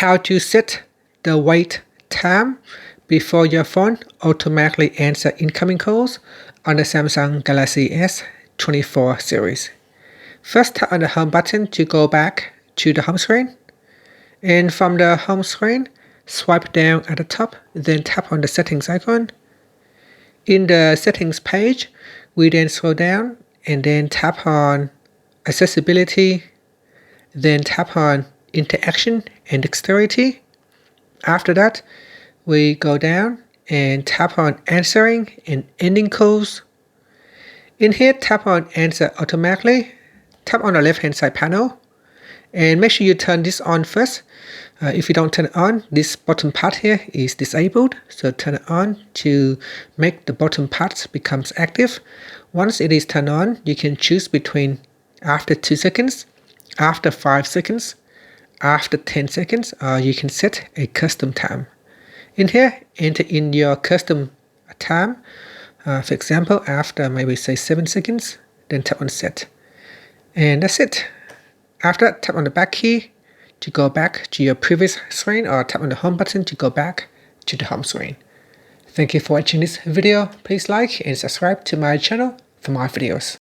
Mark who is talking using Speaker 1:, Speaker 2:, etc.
Speaker 1: how to set the wait time before your phone automatically answers incoming calls on the Samsung Galaxy S24 series. First, tap on the home button to go back to the home screen. And from the home screen, swipe down at the top, then tap on the settings icon. In the settings page, we then scroll down and then tap on accessibility, then tap on interaction and dexterity. After that, we go down and tap on answering and ending calls. In here, tap on answer automatically. Tap on the left hand side panel and make sure you turn this on first. If you don't turn it on, this bottom part here is disabled, so turn it on to make the bottom part becomes active. Once it is turned on, you can choose between after 2 seconds, after 5 seconds, after 10 seconds, or you can set a custom time. In here, enter in your custom time. For example, after maybe say 7 seconds, then tap on set. And that's it. After that, tap on the back key to go back to your previous screen, or tap on the home button to go back to the home screen. Thank you for watching this video. Please like and subscribe to my channel for more videos.